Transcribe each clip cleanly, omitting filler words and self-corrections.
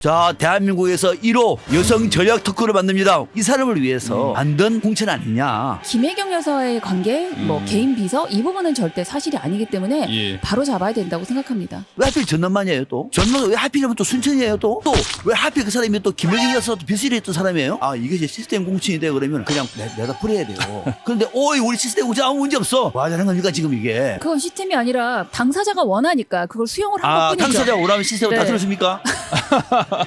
자, 대한민국에서 1호 여성 전략 특구를 만듭니다. 이 사람을 위해서 만든 공천 아니냐. 김혜경 여사의 관계, 개인 비서 이 부분은 절대 사실이 아니기 때문에 바로 잡아야 된다고 생각합니다. 왜 하필 전남만이에요 또? 전남 왜 하필이면 또 순천이에요 또? 또 왜 하필 그 사람이 또 김혜경 여사도 비서를 했던 사람이에요? 아, 이것이 시스템 공천인데 그러면 그냥 내다 버려야 돼요. 그런데 우리 시스템 공천 아무 문제 없어. 뭐 하자는 겁니까 지금 이게? 그건 시스템이 아니라 당사자가 원하니까 그걸 수용을 한 것뿐이죠. 당사자 원하면 시스템을 다 들어줍니까?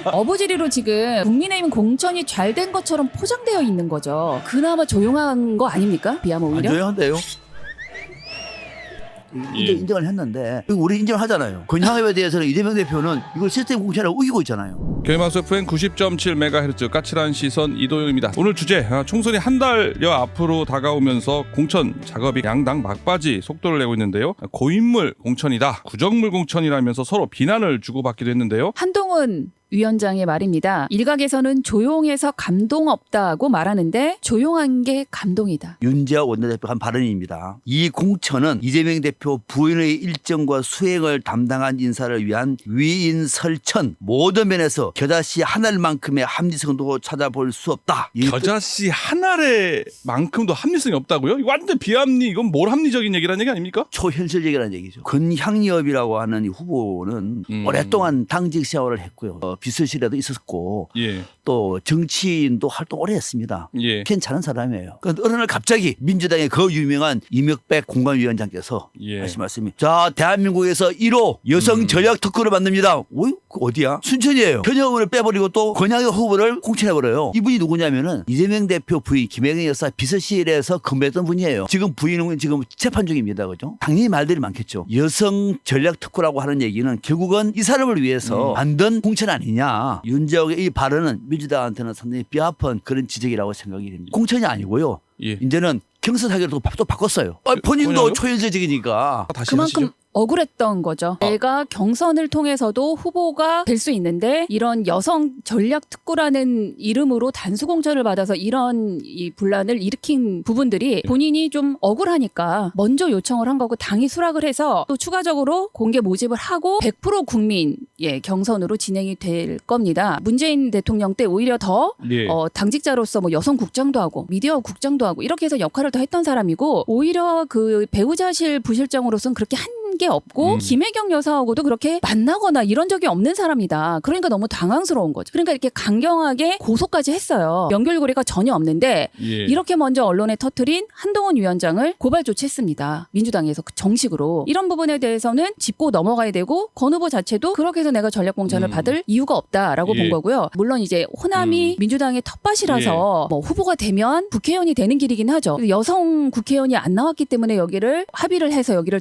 어부지리로 지금 국민의힘 공천이 잘 된 것처럼 포장되어 있는 거죠. 그나마 조용한 거 아닙니까? 비하면 오히려? 안 조용한데요? 인정을 했는데 우리 인정하잖아요. 권향회에 대해서는 이재명 대표는 이걸 시스템 공천이라고 우기고 있잖아요. 경희방송 FM 90.7MHz 까칠한 시선 이도영입니다. 오늘 주제 총선이 한 달여 앞으로 다가오면서 공천 작업이 양당 막바지 속도를 내고 있는데요. 고인물 공천이다, 구정물 공천이라면서 서로 비난을 주고받기도 했는데요. 한동훈 위원장의 말입니다. 일각에서는 조용해서 감동 없다고 말하는데 조용한 게 감동이다. 윤재하 원내대표 한 발언입니다. 이 공천은 이재명 대표 부인의 일정과 수행을 담당한 인사를 위한 위인 설천, 모든 면에서 겨자씨 한 알만큼의 합리성도 찾아볼 수 없다. 겨자씨 한 알만큼도 합리성이 없다고요? 이거 완전 비합리, 이건 뭘 합리적인 얘기라는 얘기 아닙니까? 초현실적이라는 얘기죠. 권향엽이라고 하는 이 후보는 오랫동안 당직 생활을 했고요. 비서실에도 있었고 또 정치인도 활동 오래 했습니다. 괜찮은 사람이에요. 그런데 어느 날 갑자기 민주당의 그 유명한 이명백 공관위원장께서 하신 말씀이, 자, 대한민국에서 1호 여성 전략 특구를 만듭니다. 어디야? 순천이에요. 현역을 빼버리고 또 권향엽 후보를 공천해버려요. 이분이 누구냐면은 이재명 대표 부인 김혜경 여사 비서실에서 근무했던 분이에요. 지금 부인은 지금 재판 중입니다. 그죠? 당연히 말들이 많겠죠. 여성 전략 특구라고 하는 얘기는 결국은 이 사람을 위해서 만든 공천 아니냐. 윤재옥의 이 발언은 민주당한테는 상당히 뼈아픈 그런 지적이라고 생각이 됩니다. 공천이 아니고요. 이제는 경선하기로 또 바꿨어요. 본인도 초현실적이니까. 다시 그만큼 하시죠. 억울했던 거죠. 내가 경선을 통해서도 후보가 될 수 있는데 이런 여성 전략 특구라는 이름으로 단수 공천을 받아서 이런 이 분란을 일으킨 부분들이 본인이 좀 억울하니까 먼저 요청을 한 거고, 당이 수락을 해서 또 추가적으로 공개 모집을 하고 100% 국민 경선으로 진행이 될 겁니다. 문재인 대통령 때 오히려 더 당직자로서 뭐 여성 국장도 하고 미디어 국장도 하고 이렇게 해서 역할을 더 했던 사람이고, 오히려 그 배우자실 부실장으로서는 그렇게 한 게 없고 김혜경 여사하고도 그렇게 만나거나 이런 적이 없는 사람이다. 그러니까 너무 당황스러운 거죠. 그러니까 이렇게 강경하게 고소까지 했어요. 연결고리가 전혀 없는데 이렇게 먼저 언론에 터뜨린 한동훈 위원장을 고발 조치했습니다. 민주당에서 정식으로. 이런 부분에 대해서는 짚고 넘어가야 되고, 권 후보 자체도 그렇게 해서 내가 전략공천을 받을 이유가 없다라고 본 거고요. 물론 이제 호남이 민주당의 텃밭이라서 뭐 후보가 되면 국회의원이 되는 길이긴 하죠. 여성 국회의원이 안 나왔기 때문에 여기를 합의를 해서 여기를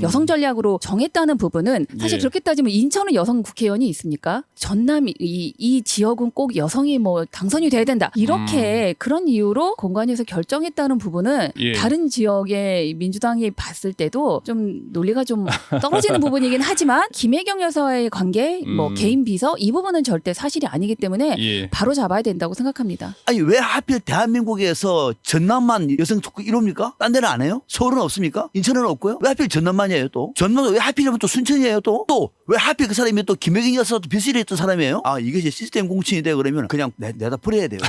여성 전략으로 정했다는 부분은 사실 그렇게 따지면 인천은 여성 국회의원이 있습니까? 전남 이 지역은 꼭 여성이 뭐 당선이 돼야 된다. 이렇게 그런 이유로 공관위에서 결정했다는 부분은 다른 지역의 민주당이 봤을 때도 좀 논리가 좀 떨어지는 부분이긴 하지만 김혜경 여사의 관계, 개인 비서 이 부분은 절대 사실이 아니기 때문에 바로 잡아야 된다고 생각합니다. 아니, 왜 하필 대한민국에서 전남만 여성 특구 1호입니까? 딴 데는 안 해요? 서울은 없습니까? 인천은 없고요? 왜 하필 전남만이에요 또? 전남은 왜 하필이면 또 순천이에요 또? 또 왜 하필 그 사람이 또 김혜경 여사도 비서를 했던 사람이에요? 아, 이것이 시스템 공천인데 그러면 그냥 내다 버려야 돼요.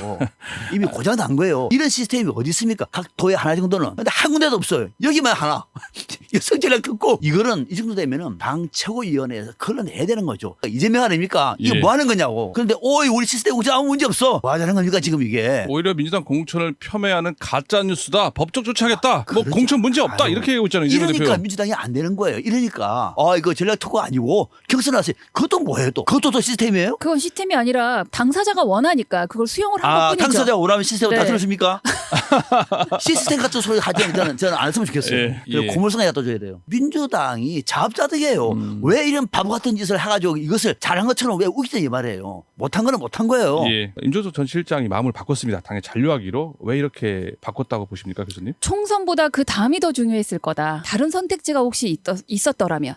이미 고장 난 거예요. 이런 시스템이 어디 있습니까? 각 도에 하나 정도는. 근데 한 군데도 없어요. 여기만 하나. 여성 전략 특구. 이거는 이 정도 되면은 당 최고위원회에서 걸러내야 되는 거죠. 이재명 아닙니까? 이게 뭐 하는 거냐고. 그런데 우리 시스템 공천 아무 문제 없어. 뭐 하자는 겁니까 지금 이게? 오히려 민주당 공천을 폄훼하는 가짜 뉴스다. 법적 조치하겠다. 뭐 공천 문제 없다. 이렇게 얘기하고 있잖아요. 이러니까 대표. 민주당이 안 되는 거예요. 이러니까 이거 전략 특구 아니고 경선하세요. 그것도 뭐예요 또? 그것도 또 시스템이에요? 그건 시스템이 아니라 당사자가 원하니까 그걸 수용을 한 것뿐이죠. 당사자가 원하면 시스템을 다 들어줍니까? 시스템 같은 소리 하지 저는 안 했으면 좋겠어요. 고물성에 갖다 줘야 돼요. 민주당이 자업자득이에요. 왜 이런 바보 같은 짓을 해가지고 이것을 잘한 것처럼 왜 우기냐 이 말이에요. 못한 거는 못한 거예요. 임종석 전 실장이 마음을 바꿨습니다. 당에 잔류하기로. 왜 이렇게 바꿨다고 보십니까, 교수님? 총선보다 그 다음이 더 중요했을 거다. 다른 선택지가 혹시 있었더라면.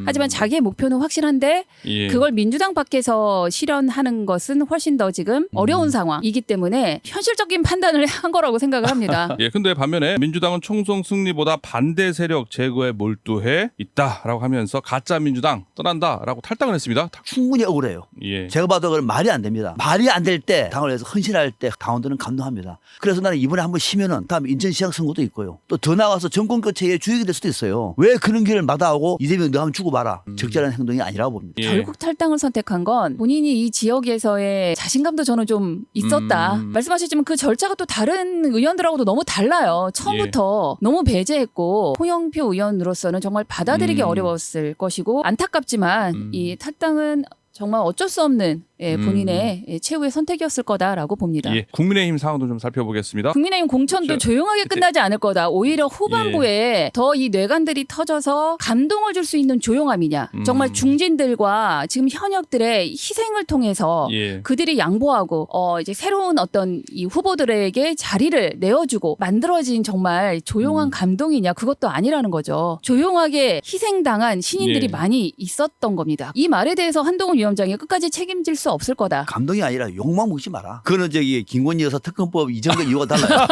하지만 자기의 목표는 확실한데 그걸 민주당 밖에서 실현하는 것은 훨씬 더 지금 어려운 상황이기 때문에 현실적인 판단을 한 거라고 생각을 생각을 합니다. 예, 근데 반면에 민주당은 총선 승리보다 반대 세력 제거에 몰두해 있다라고 하면서 가짜 민주당 떠난다라고 탈당을 했습니다. 충분히 억울해요. 예. 제가 봐도 그건 말이 안 됩니다. 말이 안 될 때 당을 위해서 헌신할 때 당원들은 감동합니다. 그래서 나는 이번에 한번 쉬면은 다음 인천시장 선거도 있고요. 또 더 나가서 정권 교체의 주역이 될 수도 있어요. 왜 그런 길을 마다하고 이재명 너 한번 주고 봐라. 적절한 행동이 아니라고 봅니다. 예. 결국 탈당을 선택한 건 본인이 이 지역에서의 자신감도 저는 좀 있었다. 말씀하셨지만 그 절차가 또 다른 의원들하고도 너무 달라요. 처음부터 너무 배제했고 홍영표 의원으로서는 정말 받아들이기 어려웠을 것이고 안타깝지만 이 탈당은 정말 어쩔 수 없는 본인의 최후의 선택이었을 거다라고 봅니다. 예. 국민의힘 상황도 좀 살펴보겠습니다. 국민의힘 공천도 조용하게 끝나지 않을 거다. 오히려 후반부에 더 이 뇌관들이 터져서 감동을 줄 수 있는 조용함이냐. 정말 중진들과 지금 현역들의 희생을 통해서 그들이 양보하고 이제 새로운 어떤 이 후보들에게 자리를 내어주고 만들어진 정말 조용한 감동이냐. 그것도 아니라는 거죠. 조용하게 희생당한 신인들이 많이 있었던 겁니다. 이 말에 대해서 한동훈 위원장이 끝까지 책임질 수 없을 거다. 감동이 아니라 욕망 먹지 마라. 그거는 저기 김건희 여사 특검법 이전과 이유가 달라요.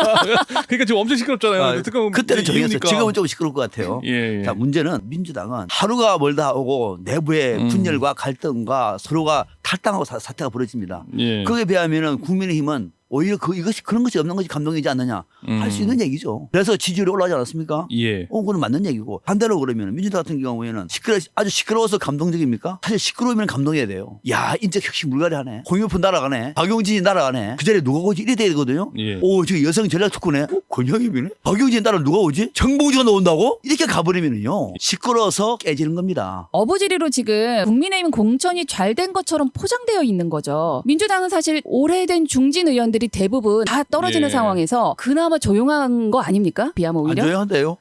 그러니까 지금 엄청 시끄럽잖아요. 특검 그때는 조용했어요. 지금은 좀 시끄러울 것 같아요. 예. 자, 문제는 민주당은 하루가 멀다 하고 내부의 분열과 갈등과 서로가 탈당하고 사태가 벌어집니다. 그에 비하면은 국민의힘은 오히려 이것이 그런 것이 없는 것이 감동이지 않느냐 할 수 있는 얘기죠. 그래서 지지율이 올라가지 않았습니까? 그건 맞는 얘기고 반대로 그러면 민주당 같은 경우에는 아주 시끄러워서 감동적입니까? 사실 시끄러우면 감동해야 돼요. 야 인적 혁신 물갈이하네. 홍영표 날아가네. 박용진이 날아가네. 그 자리에 누가 오지? 이래 돼야 되거든요. 오 저기 여성 전략 특구네. 권영임이네. 박용진 따라 누가 오지? 정봉주가 나온다고? 이렇게 가버리면요 시끄러워서 깨지는 겁니다. 어부지리로 지금 국민의힘 공천이 잘 된 것처럼 포장되어 있는 거죠. 민주당은 사실 오래된 중진 의원들이 대부분 다 떨어지는 상황에서 그나마 조용한 거 아닙니까? 비하면 오히려? 안 조용한데요?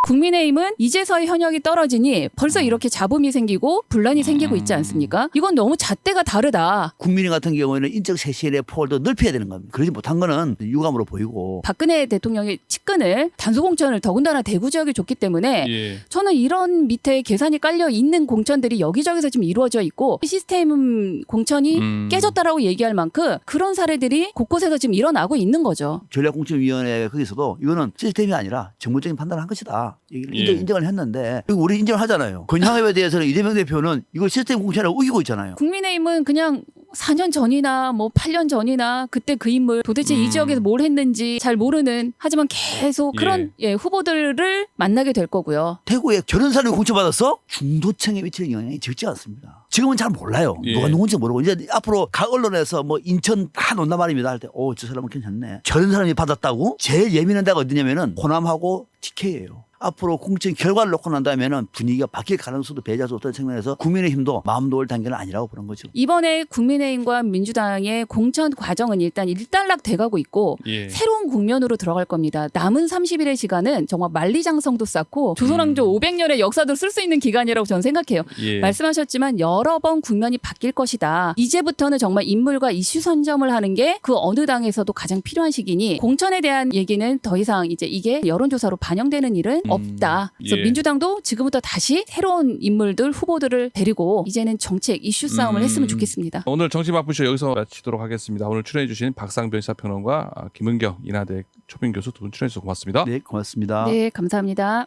국민의힘은 이제서야 현역이 떨어지니 벌써 이렇게 잡음이 생기고 분란이 생기고 있지 않습니까? 이건 너무 잣대가 다르다. 국민의 같은 경우에는 인적 쇄신의 폭을 더 넓혀야 되는 겁니다. 그러지 못한 거는 유감으로 보이고. 박근혜 대통령의 측근을 단수공천을 더군다나 대구 지역에 줬기 때문에 저는 이런 밑에 계산이 깔려 있는 공천들이 여기저기서 지금 이루어져 있고 시스템 공천이 깨졌다라고 얘기할 만큼 그런 사례들이 곳곳에서 지금 일어나고 있는 거죠. 전략공천위원회 거기서도 이거는 시스템이 아니라 정무적인 판단을 한 것이다. 인정을 했는데 우리 인정을 하잖아요. 권향업에 대해서는 이재명 대표는 이걸 시스템 공천을 우기고 있잖아요. 국민의힘은 그냥 4년 전이나 뭐 8년 전이나 그때 그 인물 도대체 이 지역에서 뭘 했는지 잘 모르는 하지만 계속 그런 후보들을 만나게 될 거고요. 대구에 저런 사람이 공천받았어? 중도층에 미치는 영향이 적지 않습니다. 지금은 잘 몰라요. 누가 누군지 모르고 이제 앞으로 각 언론에서 뭐 인천 다 논단 말입니다 할 때 저 사람은 괜찮네. 저런 사람이 받았다고? 제일 예민한 데가 어디냐면은 호남하고 TK예요. 앞으로 공천 결과를 놓고 난 다음에는 분위기가 바뀔 가능성도 배제할 수 없다는 측면에서 국민의힘도 마음 놓을 단계는 아니라고 보는 거죠. 이번에 국민의힘과 민주당의 공천 과정은 일단 일단락 돼가고 있고 새로운 국면으로 들어갈 겁니다. 남은 30일의 시간은 정말 만리장성도 쌓고 조선왕조 500년의 역사도 쓸 수 있는 기간이라고 저는 생각해요. 말씀하셨지만 여러 번 국면이 바뀔 것이다. 이제부터는 정말 인물과 이슈 선점을 하는 게 그 어느 당에서도 가장 필요한 시기니 공천에 대한 얘기는 더 이상 이제 이게 여론조사로 반영되는 일은 없다. 그래서 민주당도 지금부터 다시 새로운 인물들 후보들을 데리고 이제는 정책 이슈 싸움을 했으면 좋겠습니다. 오늘 정치바쁘쇼 여기서 마치도록 하겠습니다. 오늘 출연해 주신 박상변 시사평론가 김은경 인하대 초빙 교수 두 분 출연해 주셔서 고맙습니다. 네, 고맙습니다. 네, 감사합니다.